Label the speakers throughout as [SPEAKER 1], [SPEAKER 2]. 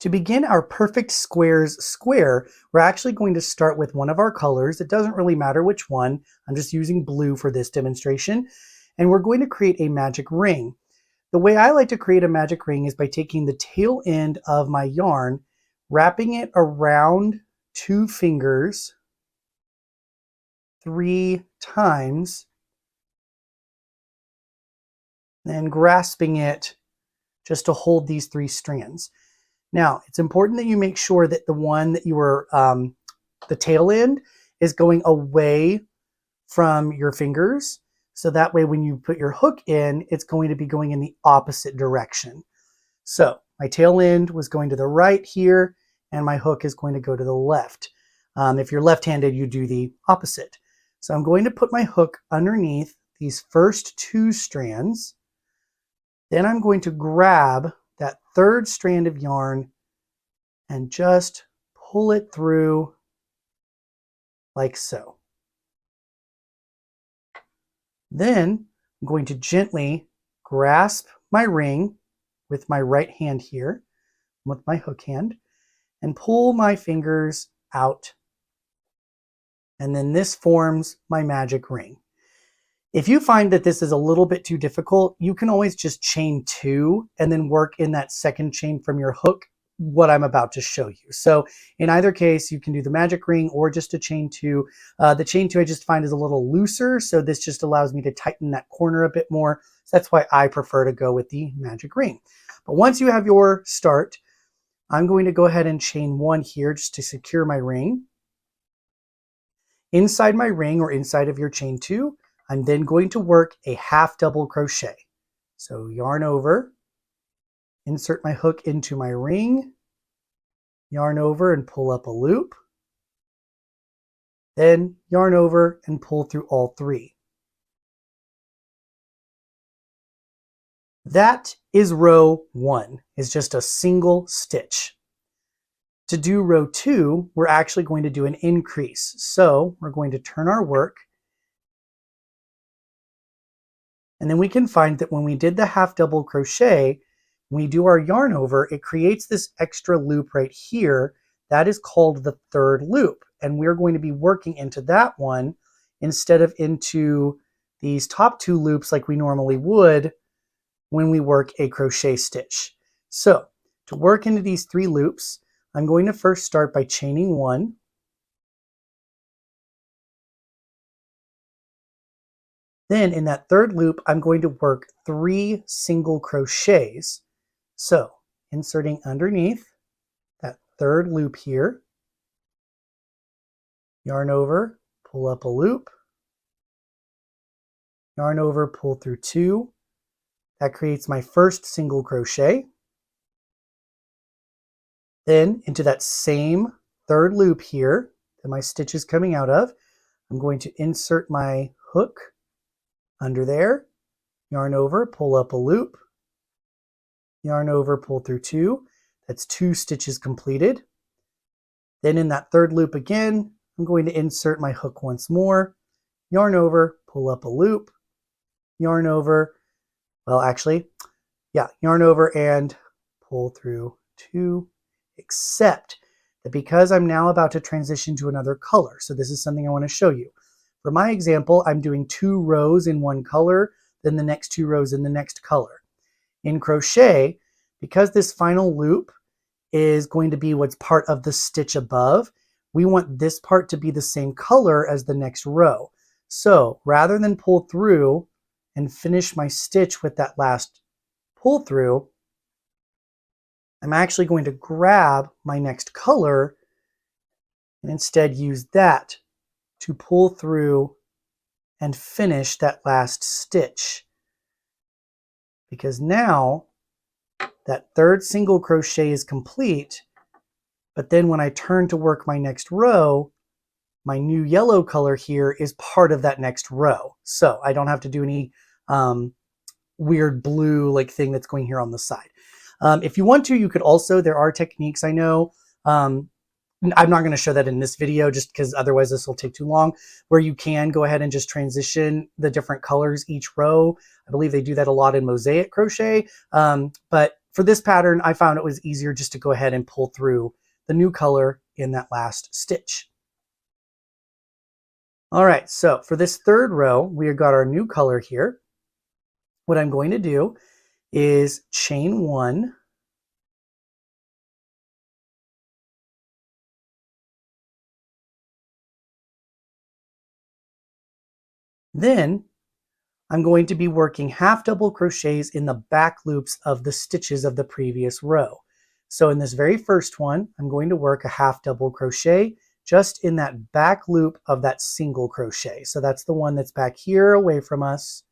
[SPEAKER 1] To begin our perfect squares square, we're actually going to start with one of our colors. It doesn't really matter which one. I'm just using blue for this demonstration. And we're going to create a magic ring. The way I like to create a magic ring is by taking the tail end of my yarn, wrapping it around 2 fingers 3 times, and grasping it just to hold these 3 strands. Now, it's important that you make sure that the one that you are, the tail end is going away from your fingers. So that way when you put your hook in, it's going to be going in the opposite direction. So my tail end was going to the right here, and my hook is going to go to the left. If you're left-handed, you do the opposite. So I'm going to put my hook underneath these first 2 strands. Then I'm going to grab that 3rd strand of yarn and just pull it through like so. Then I'm going to gently grasp my ring with my right hand here, with my hook hand, and pull my fingers out. And then this forms my magic ring. If you find that this is a little bit too difficult, you can always just chain 2 and then work in that 2nd chain from your hook, what I'm about to show you. So in either case, you can do the magic ring or just a chain 2. The chain 2 I just find is a little looser, so this just allows me to tighten that corner a bit more. So that's why I prefer to go with the magic ring. But once you have your start, I'm going to go ahead and chain 1 here just to secure my ring. Inside my ring, or inside of your chain 2, I'm then going to work a half double crochet. So yarn over, insert my hook into my ring, yarn over and pull up a loop, then yarn over and pull through all 3. That is row 1, is just a single stitch. To do row 2, we're actually going to do an increase. So we're going to turn our work, and then we can find that when we did the half double crochet, when we do our yarn over, it creates this extra loop right here. That is called the 3rd loop. And we're going to be working into that one instead of into these top 2 loops like we normally would when we work a crochet stitch. So to work into these 3 loops, I'm going to first start by chaining 1. Then in that 3rd loop, I'm going to work 3 single crochets. So inserting underneath that 3rd loop here, yarn over, pull up a loop, yarn over, pull through 2. That creates my first single crochet. Then into that same 3rd loop here that my stitch is coming out of, I'm going to insert my hook under there, yarn over, pull up a loop, yarn over, pull through 2. That's 2 stitches completed. Then in that 3rd loop again, I'm going to insert my hook once more, yarn over, pull up a loop, yarn over, yarn over and pull through 2, except that because I'm now about to transition to another color, so this is something I want to show you. For my example, I'm doing 2 rows in one color, then the next 2 rows in the next color. In crochet, because this final loop is going to be what's part of the stitch above, we want this part to be the same color as the next row. So rather than pull through and finish my stitch with that last pull through, I'm actually going to grab my next color and instead use that to pull through and finish that last stitch. Because now that 3rd single crochet is complete, but then when I turn to work my next row, my new yellow color here is part of that next row. So I don't have to do any weird blue like thing that's going here on the side. If you want to, you could also, there are techniques I know, I'm not going to show that in this video just because otherwise this will take too long, where you can go ahead and just transition the different colors each row. I believe they do that a lot in mosaic crochet. But for this pattern, I found it was easier just to go ahead and pull through the new color in that last stitch. All right, so for this third row, we got our new color here. What I'm going to do is chain 1, then I'm going to be working half double crochets in the back loops of the stitches of the previous row. So in this very first one, I'm going to work a half double crochet just in that back loop of that single crochet. So that's the one that's back here away from us.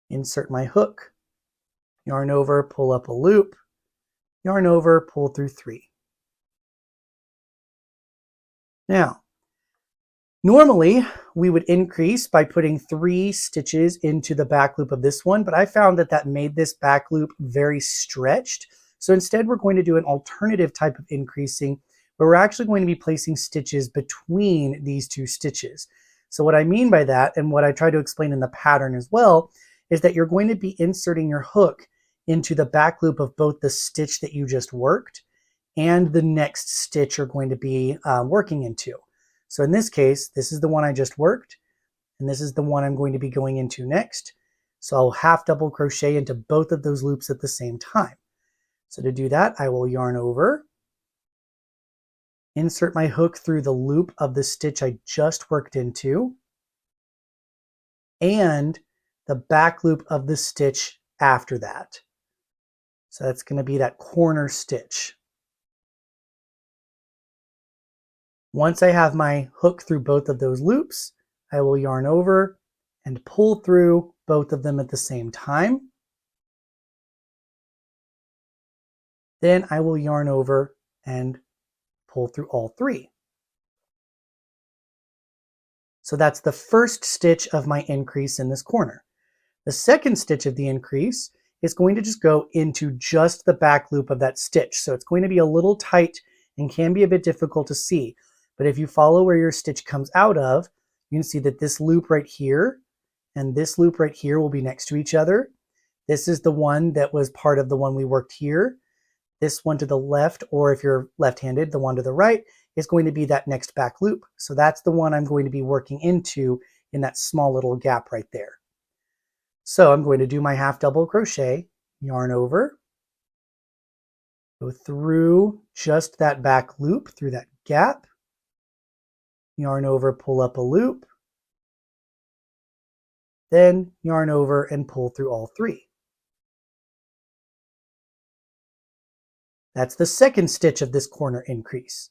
[SPEAKER 1] Insert my hook, yarn over, pull up a loop, yarn over, pull through 3. Now, normally we would increase by putting 3 stitches into the back loop of this one, but I found that that made this back loop very stretched. So instead we're going to do an alternative type of increasing where we're actually going to be placing stitches between these 2 stitches. So what I mean by that, and what I try to explain in the pattern as well, is that you're going to be inserting your hook into the back loop of both the stitch that you just worked and the next stitch you're going to be working into. So in this case, this is the one I just worked, and this is the one I'm going to be going into next. So I'll half double crochet into both of those loops at the same time. So to do that, I will yarn over, insert my hook through the loop of the stitch I just worked into, and the back loop of the stitch after that. So that's going to be that corner stitch. Once I have my hook through both of those loops, I will yarn over and pull through both of them at the same time. Then I will yarn over and pull through all 3. So that's the first stitch of my increase in this corner. The second stitch of the increase is going to just go into just the back loop of that stitch. So it's going to be a little tight and can be a bit difficult to see. But if you follow where your stitch comes out of, you can see that this loop right here and this loop right here will be next to each other. This is the one that was part of the one we worked here. This one to the left, or if you're left-handed, the one to the right, is going to be that next back loop. So that's the one I'm going to be working into in that small little gap right there. So I'm going to do my half double crochet, yarn over, go through just that back loop, through that gap, yarn over, pull up a loop, then yarn over and pull through all 3. That's the second stitch of this corner increase.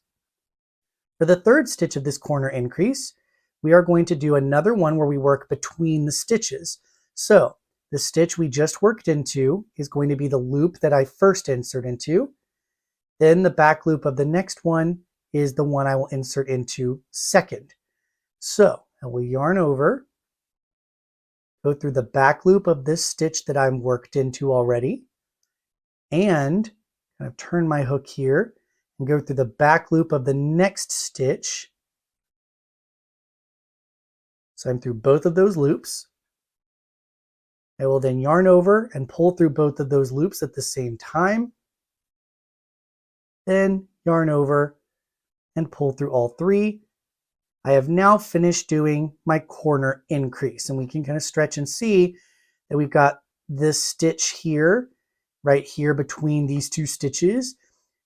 [SPEAKER 1] For the third stitch of this corner increase, we are going to do another one where we work between the stitches. So the stitch we just worked into is going to be the loop that I first insert into. Then the back loop of the next one is the one I will insert into second. So I will yarn over, go through the back loop of this stitch that I'm worked into already, and kind of turn my hook here and go through the back loop of the next stitch. So I'm through both of those loops. I will then yarn over and pull through both of those loops at the same time. Then yarn over and pull through all 3. I have now finished doing my corner increase, and we can kind of stretch and see that we've got this stitch here, right here between these 2 stitches,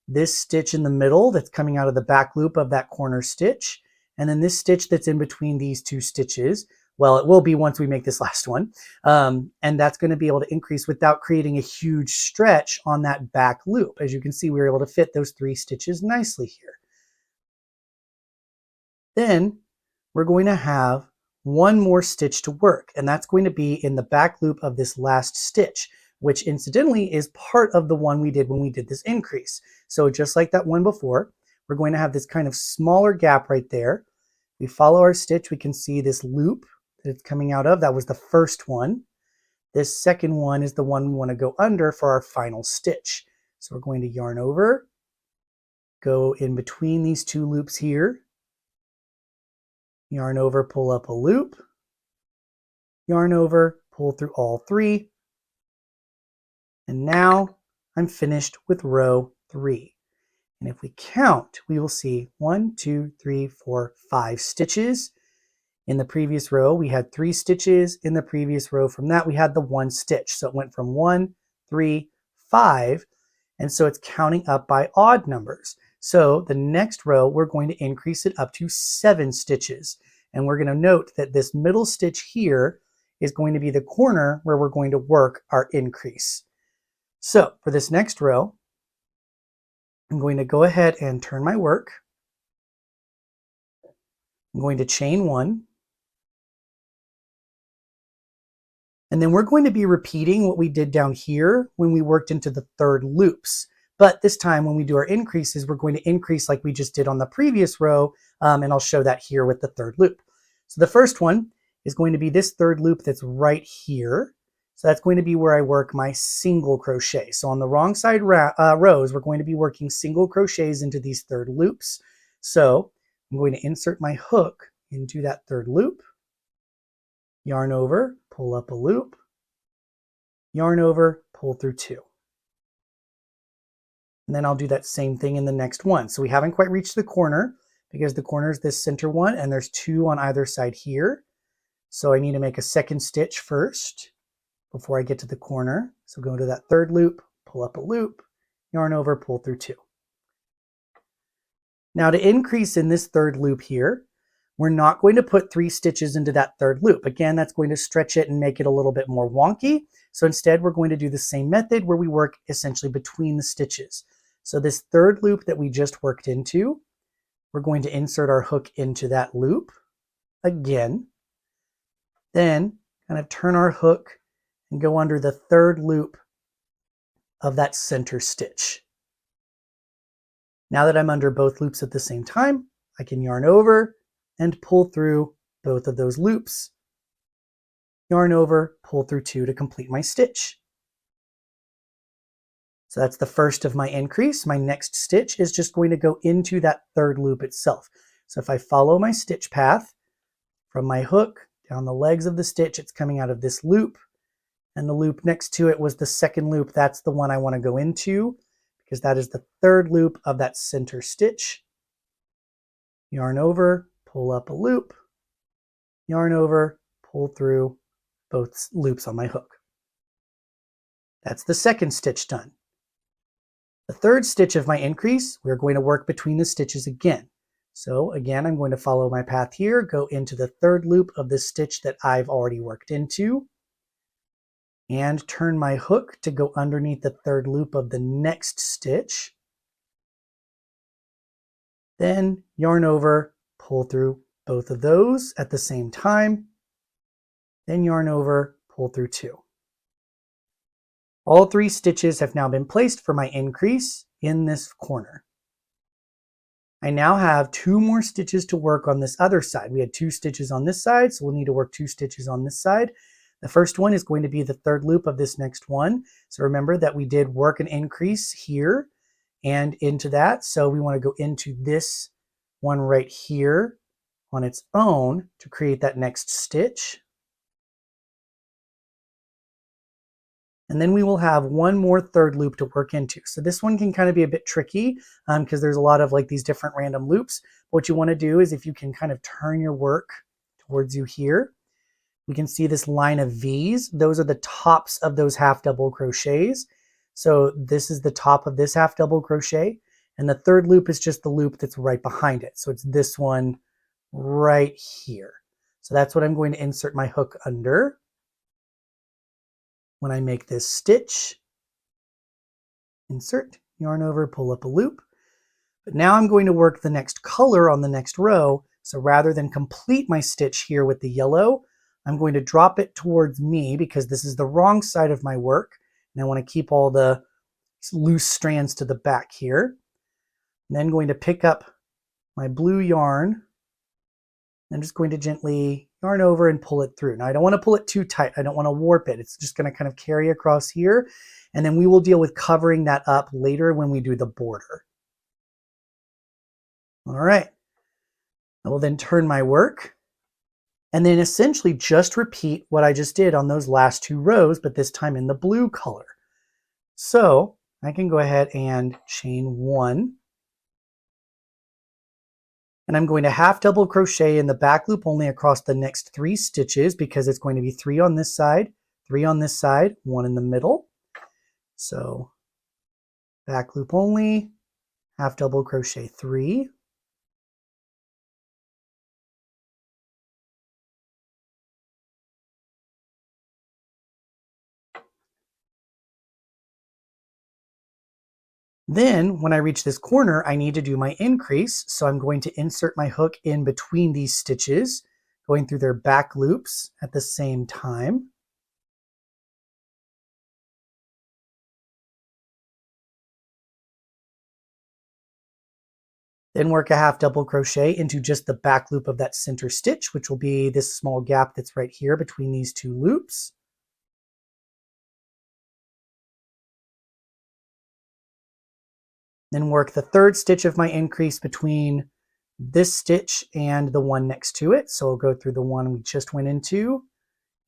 [SPEAKER 1] this stitch in the middle that's coming out of the back loop of that corner stitch, and then this stitch that's in between these 2 stitches. Well, it will be once we make this last one. And that's going to be able to increase without creating a huge stretch on that back loop. As you can see, we were able to fit those 3 stitches nicely here. Then we're going to have one more stitch to work, and that's going to be in the back loop of this last stitch, which incidentally is part of the one we did when we did this increase. So just like that one before, we're going to have this kind of smaller gap right there. We follow our stitch, we can see this loop that it's coming out of. That was the first one. This second one is the one we want to go under for our final stitch. So we're going to yarn over, go in between these 2 loops here, yarn over, pull up a loop, yarn over, pull through all 3, and now I'm finished with row 3. And if we count, we will see 1, 2, 3, 4, 5 stitches. In the previous row, we had 3 stitches. In the previous row from that, we had the 1 stitch. So it went from 1, 3, 5. And so it's counting up by odd numbers. So the next row, we're going to increase it up to 7 stitches. And we're going to note that this middle stitch here is going to be the corner where we're going to work our increase. So for this next row, I'm going to go ahead and turn my work. I'm going to chain 1. And then we're going to be repeating what we did down here when we worked into the 3rd loops. But this time when we do our increases, we're going to increase like we just did on the previous row. And I'll show that here with the 3rd loop. So the first one is going to be this 3rd loop that's right here. So that's going to be where I work my single crochet. So on the wrong side rows, we're going to be working single crochets into these 3rd loops. So I'm going to insert my hook into that 3rd loop, yarn over, pull up a loop, yarn over, pull through 2. And then I'll do that same thing in the next one. So we haven't quite reached the corner because the corner is this center one and there's 2 on either side here. So I need to make a 2nd stitch first before I get to the corner. So go to that 3rd loop, pull up a loop, yarn over, pull through 2. Now to increase in this 3rd loop here, we're not going to put 3 stitches into that 3rd loop. Again, that's going to stretch it and make it a little bit more wonky. So instead, we're going to do the same method where we work essentially between the stitches. So this 3rd loop that we just worked into, we're going to insert our hook into that loop again. Then kind of turn our hook and go under the 3rd loop of that center stitch. Now that I'm under both loops at the same time, I can yarn over and pull through both of those loops. Yarn over, pull through 2 to complete my stitch. So that's the first of my increase. My next stitch is just going to go into that 3rd loop itself. So if I follow my stitch path from my hook down the legs of the stitch, it's coming out of this loop. And the loop next to it was the 2nd loop. That's the one I want to go into because that is the 3rd loop of that center stitch. Yarn over, pull up a loop, yarn over, pull through both loops on my hook. That's the 2nd stitch done. The 3rd stitch of my increase, we're going to work between the stitches again. So again, I'm going to follow my path here, go into the 3rd loop of the stitch that I've already worked into, and turn my hook to go underneath the 3rd loop of the next stitch. Then yarn over, pull through both of those at the same time, then yarn over, pull through 2. All 3 stitches have now been placed for my increase in this corner. I now have 2 more stitches to work on this other side. We had 2 stitches on this side, so we'll need to work 2 stitches on this side. The first one is going to be the 3rd loop of this next one. So remember that we did work an increase here and into that. So we want to go into this one right here on its own to create that next stitch. And then we will have 1 more 3rd loop to work into. So this one can kind of be a bit tricky because there's a lot of like these different random loops. What you want to do is if you can kind of turn your work towards you here, we can see this line of V's. Those are the tops of those half double crochets. So this is the top of this half double crochet. And the 3rd loop is just the loop that's right behind it. So it's this one right here. So that's what I'm going to insert my hook under when I make this stitch. Insert, yarn over, pull up a loop. But now I'm going to work the next color on the next row. So rather than complete my stitch here with the yellow, I'm going to drop it towards me because this is the wrong side of my work. And I want to keep all the loose strands to the back here. And then going to pick up my blue yarn. I'm just going to gently yarn over and pull it through. Now I don't want to pull it too tight. I don't want to warp it. It's just going to kind of carry across here. And then we will deal with covering that up later when we do the border. All right. I will then turn my work and then essentially just repeat what I just did on those last 2 rows, but this time in the blue color. So I can go ahead and chain 1. And I'm going to half double crochet in the back loop only across the next 3 stitches, because it's going to be 3 on this side, 3 on this side, 1 in the middle. So back loop only, half double crochet 3. Then when I reach this corner, I need to do my increase. So I'm going to insert my hook in between these stitches, going through their back loops at the same time. Then work a half double crochet into just the back loop of that center stitch, which will be this small gap that's right here between these 2 loops. Then work the 3rd stitch of my increase between this stitch and the one next to it. So I'll go through the one we just went into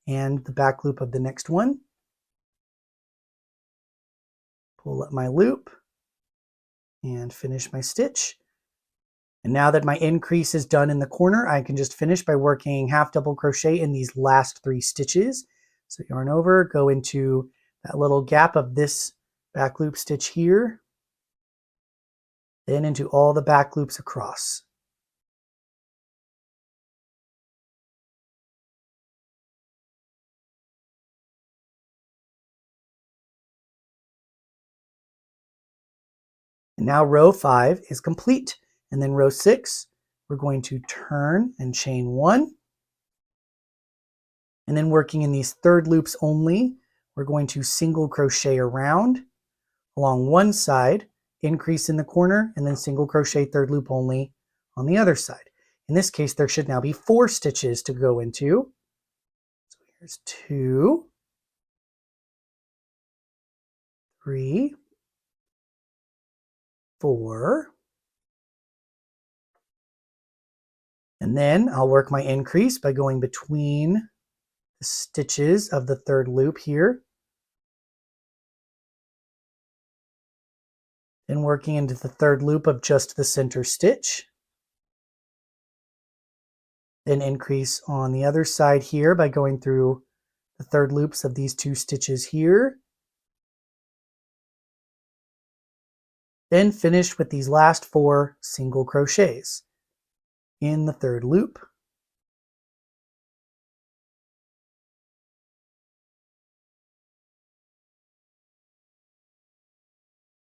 [SPEAKER 1] and the back loop of the next one. Pull up my loop and finish my stitch. And now that my increase is done in the corner, I can just finish by working half double crochet in these last 3 stitches. So yarn over, go into that little gap of this back loop stitch here, then into all the back loops across. And now row 5 is complete. And then row 6, we're going to turn and chain 1. And then working in these 3rd loops only, we're going to single crochet around along one side, increase in the corner, and then single crochet 3rd loop only on the other side. In this case, there should now be 4 stitches to go into. So here's 2, 3, 4, and then I'll work my increase by going between the stitches of the 3rd loop here, then working into the 3rd loop of just the center stitch, then increase on the other side here by going through the 3rd loops of these 2 stitches here, then finish with these last 4 single crochets in the 3rd loop.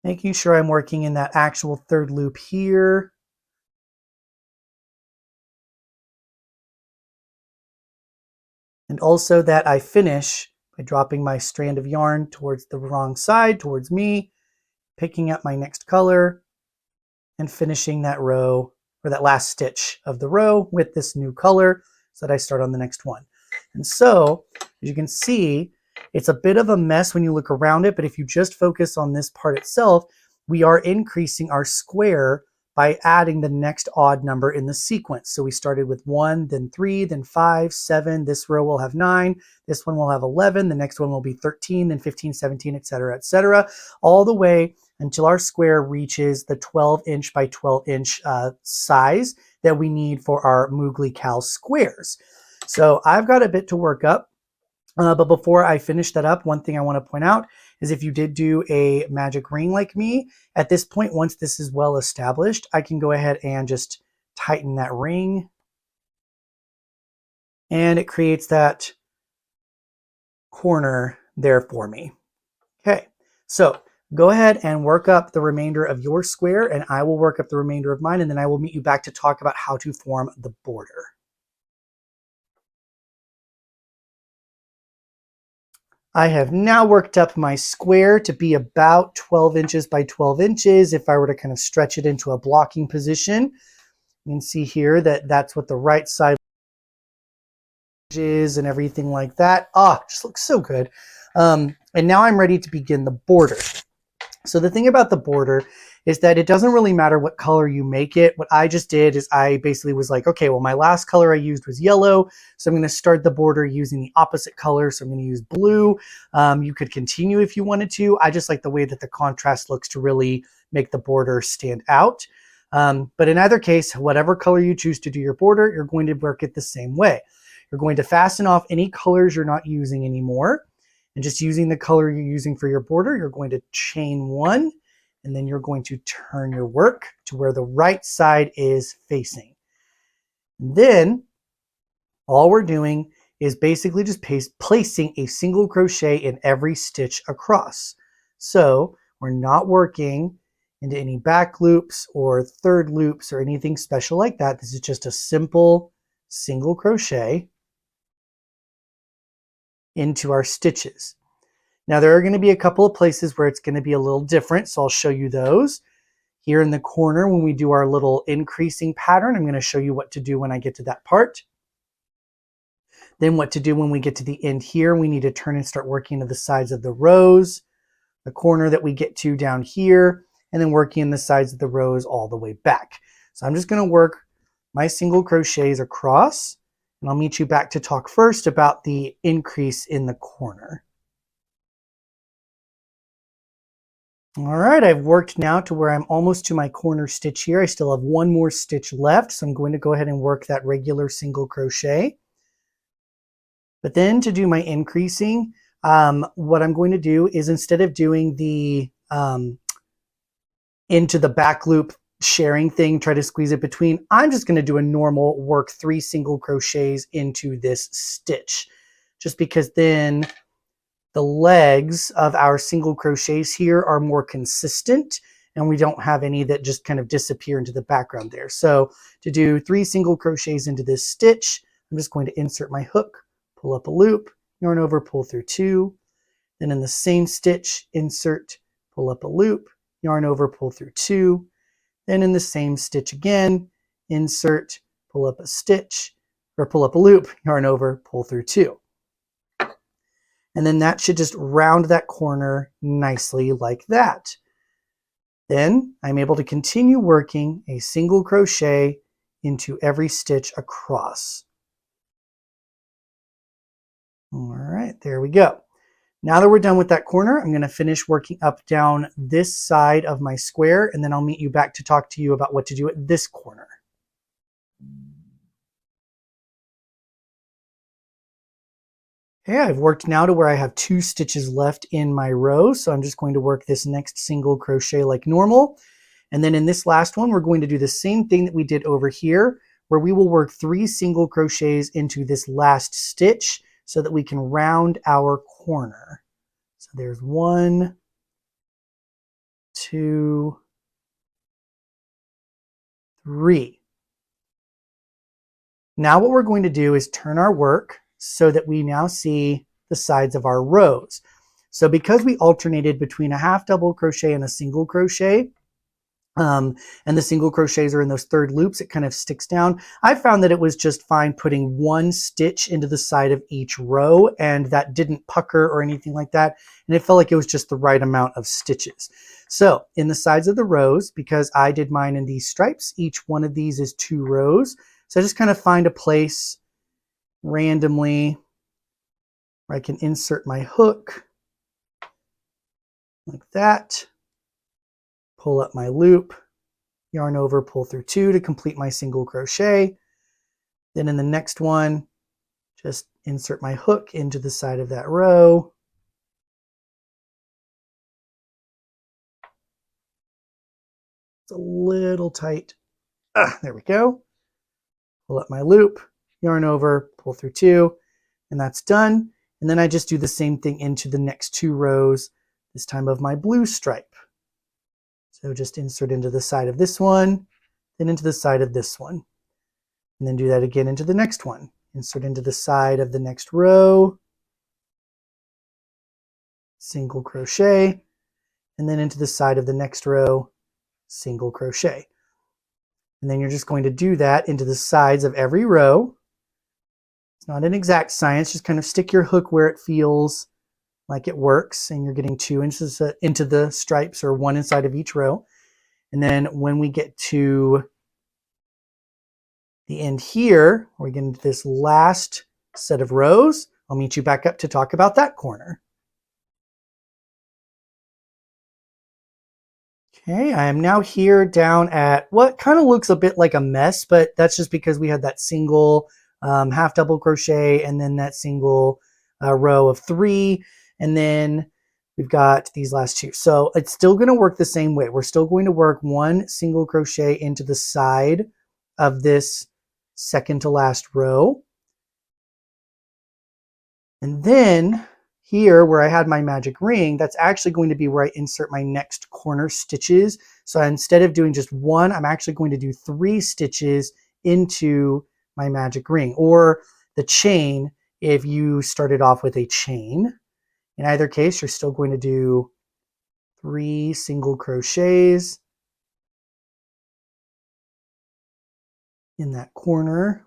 [SPEAKER 1] Making sure I'm working in that actual 3rd loop here. And also that I finish by dropping my strand of yarn towards the wrong side, towards me, picking up my next color, and finishing that row, or that last stitch of the row with this new color so that I start on the next one. And so, as you can see, it's a bit of a mess when you look around it, but if you just focus on this part itself, we are increasing our square by adding the next odd number in the sequence. So we started with 1, then 3, then 5, 7, this row will have 9, this one will have 11, the next one will be 13, then 15, 17, etc., all the way until our square reaches the 12-inch by 12-inch size that we need for our Moogly CAL squares. So I've got a bit to work up. But before I finish that up, one thing I want to point out is if you did do a magic ring like me, at this point, once this is well established, I can go ahead and just tighten that ring. And it creates that corner there for me. Okay, so go ahead and work up the remainder of your square, and I will work up the remainder of mine, and then I will meet you back to talk about how to form the border. I have now worked up my square to be about 12 inches by 12 inches. If I were to kind of stretch it into a blocking position, you can see here that that's what the right side is and everything like that. Ah, just looks so good. And now I'm ready to begin the border. So the thing about the border is that it doesn't really matter what color you make it. What I just did is I basically was like, okay, well, my last color I used was yellow. So I'm going to start the border using the opposite color. So I'm going to use blue. You could continue if you wanted to. I just like the way that the contrast looks to really make the border stand out. But in either case, whatever color you choose to do your border, you're going to work it the same way. You're going to fasten off any colors you're not using anymore. And just using the color you're using for your border, you're going to chain one, and then you're going to turn your work to where the right side is facing. Then all we're doing is basically just placing a single crochet in every stitch across. So we're not working into any back loops or third loops or anything special like that. This is just a simple single crochet into our stitches. Now there are going to be a couple of places where it's going to be a little different, so I'll show you those. Here in the corner when we do our little increasing pattern, I'm going to show you what to do when I get to that part. Then what to do when we get to the end here, we need to turn and start working to the sides of the rows, the corner that we get to down here, and then working in the sides of the rows all the way back. So I'm just going to work my single crochets across, and I'll meet you back to talk first about the increase in the corner. All right, I've worked now to where I'm almost to my corner stitch here. I still have one more stitch left, so I'm going to go ahead and work that regular single crochet. But then to do my increasing, what I'm going to do is instead of doing the into the back loop sharing thing, try to squeeze it between, I'm just going to do a normal work 3 single crochets into this stitch, just because then the legs of our single crochets here are more consistent and we don't have any that just kind of disappear into the background there. So to do 3 single crochets into this stitch, I'm just going to insert my hook, pull up a loop, yarn over, pull through 2, then in the same stitch, insert, pull up a loop, yarn over, pull through 2, then in the same stitch again, insert, pull up a stitch, or pull up a loop, yarn over, pull through 2. And then that should just round that corner nicely like that. Then I'm able to continue working a single crochet into every stitch across. All right, there we go. Now that we're done with that corner, I'm going to finish working up down this side of my square, and then I'll meet you back to talk to you about what to do at this corner. Okay, I've worked now to where I have 2 stitches left in my row, so I'm just going to work this next single crochet like normal. And then in this last one, we're going to do the same thing that we did over here, where we will work 3 single crochets into this last stitch so that we can round our corner. So there's 1, 2, 3. Now what we're going to do is turn our work so that we now see the sides of our rows. So because we alternated between a half double crochet and a single crochet, and the single crochets are in those third loops, it kind of sticks down. I found that it was just fine putting 1 stitch into the side of each row, and that didn't pucker or anything like that. And it felt like it was just the right amount of stitches. So in the sides of the rows, because I did mine in these stripes, each one of these is 2 rows. So I just kind of find a place randomly where I can insert my hook like that. Pull up my loop, yarn over, pull through 2 to complete my single crochet. Then in the next one, just insert my hook into the side of that row. It's a little tight. There we go. Pull up my loop, yarn over, pull through 2, and that's done. And then I just do the same thing into the next 2 rows, this time of my blue stripe. So just insert into the side of this one, then into the side of this one. And then do that again into the next one. Insert into the side of the next row, single crochet, and then into the side of the next row, single crochet. And then you're just going to do that into the sides of every row. It's not an exact science, just kind of stick your hook where it feels like it works, and you're getting 2 inches into the stripes, or 1 inside of each row. And then when we get to the end here, we get into this last set of rows, I'll meet you back up to talk about that corner. Okay, I am now here down at what kind of looks a bit like a mess, but that's just because we had that single half double crochet and then that single row of 3, and then we've got these last 2. So it's still going to work the same way. We're still going to work 1 single crochet into the side of this second to last row. And then here where I had my magic ring, that's actually going to be where I insert my next corner stitches. So instead of doing just 1, I'm actually going to do 3 stitches into my magic ring, or the chain if you started off with a chain. In either case, you're still going to do 3 single crochets in that corner.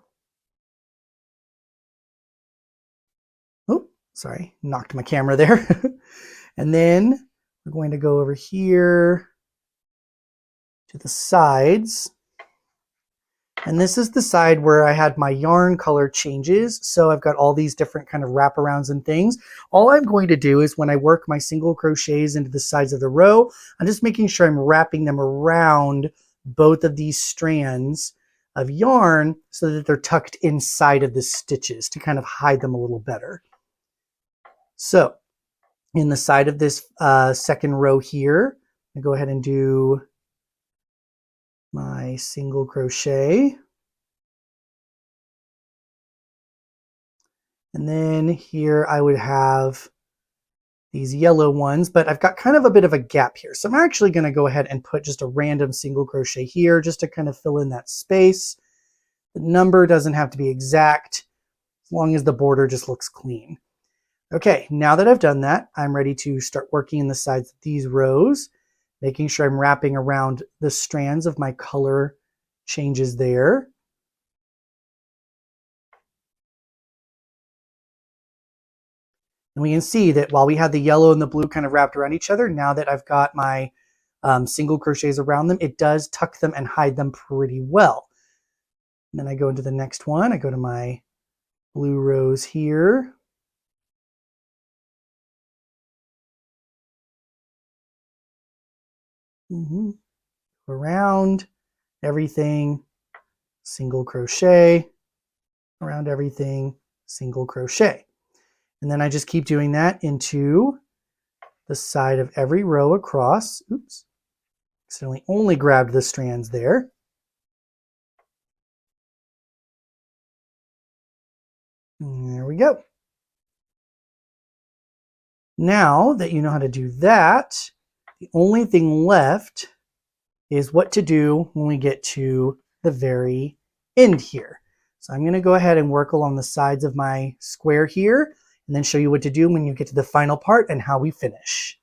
[SPEAKER 1] Oh, sorry, knocked my camera there. And then we're going to go over here to the sides. And this is the side where I had my yarn color changes. So I've got all these different kind of wraparounds and things. All I'm going to do is when I work my single crochets into the sides of the row, I'm just making sure I'm wrapping them around both of these strands of yarn so that they're tucked inside of the stitches to kind of hide them a little better. So in the side of this second row here, I go ahead and do my single crochet. And then here I would have these yellow ones, but I've got kind of a bit of a gap here. So I'm actually going to go ahead and put just a random single crochet here just to kind of fill in that space. The number doesn't have to be exact as long as the border just looks clean. Okay, now that I've done that, I'm ready to start working in the sides of these rows, making sure I'm wrapping around the strands of my color changes there. And we can see that while we had the yellow and the blue kind of wrapped around each other, now that I've got my single crochets around them, it does tuck them and hide them pretty well. And then I go into the next one. I go to my blue rows here. Around everything, single crochet, around everything, single crochet. And then I just keep doing that into the side of every row across. Oops, accidentally only grabbed the strands there. And there we go. Now that you know how to do that, the only thing left is what to do when we get to the very end here. So I'm going to go ahead and work along the sides of my square here, and then show you what to do when you get to the final part and how we finish.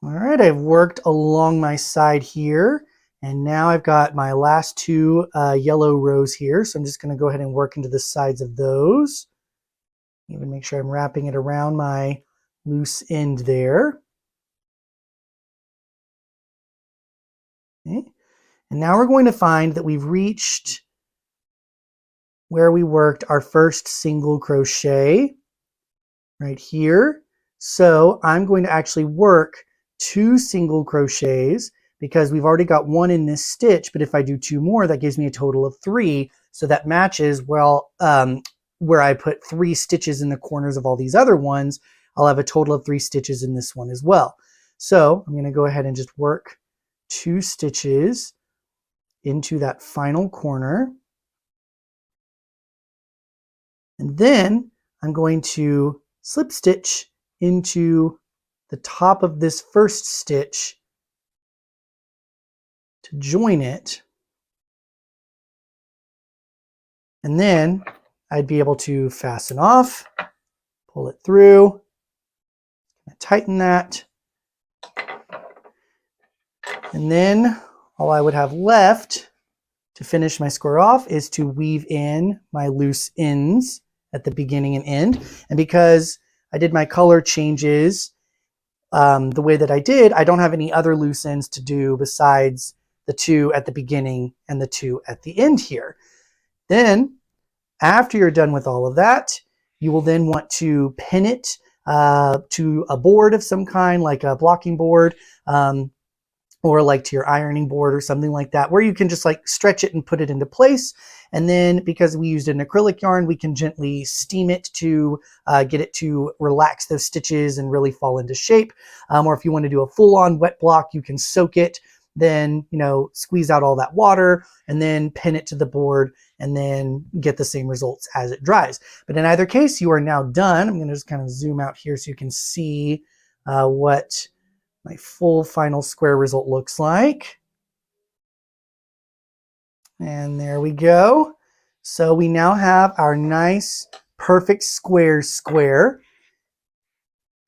[SPEAKER 1] All right, I've worked along my side here, and now I've got my last 2 yellow rows here. So I'm just going to go ahead and work into the sides of those. Even make sure I'm wrapping it around my loose end there. Okay. And now we're going to find that we've reached where we worked our first single crochet right here. So I'm going to actually work 2 single crochets because we've already got 1 in this stitch, but if I do 2 more, that gives me a total of 3. So that matches well where I put 3 stitches in the corners of all these other ones. I'll have a total of 3 stitches in this one as well. So I'm going to go ahead and just work 2 stitches into that final corner. And then I'm going to slip stitch into the top of this first stitch to join it. And then I'd be able to fasten off, pull it through, tighten that. And then all I would have left to finish my square off is to weave in my loose ends at the beginning and end. And because I did my color changes the way that I did, I don't have any other loose ends to do besides the 2 at the beginning and the 2 at the end here. Then, after you're done with all of that, you will then want to pin it to a board of some kind, like a blocking board, or like to your ironing board or something like that, where you can just like stretch it and put it into place. And then because we used an acrylic yarn, we can gently steam it to get it to relax those stitches and really fall into shape. Or if you want to do a full-on wet block, you can soak it, then, you know, squeeze out all that water and then pin it to the board and then get the same results as it dries. But in either case, you are now done. I'm going to just kind of zoom out here so you can see what my full final square result looks like. And there we go. So we now have our nice, perfect square.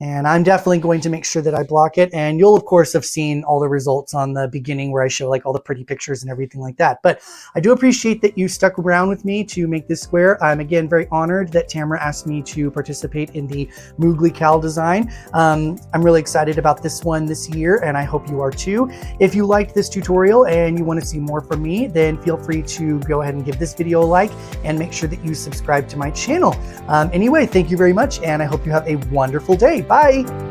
[SPEAKER 1] And I'm definitely going to make sure that I block it. And you'll, of course, have seen all the results on the beginning where I show like all the pretty pictures and everything like that. But I do appreciate that you stuck around with me to make this square. I'm, again, very honored that Tamara asked me to participate in the Moogly CAL design. I'm really excited about this one this year, and I hope you are too. If you liked this tutorial and you want to see more from me, then feel free to go ahead and give this video a like and make sure that you subscribe to my channel. Anyway, thank you very much, and I hope you have a wonderful day. Bye.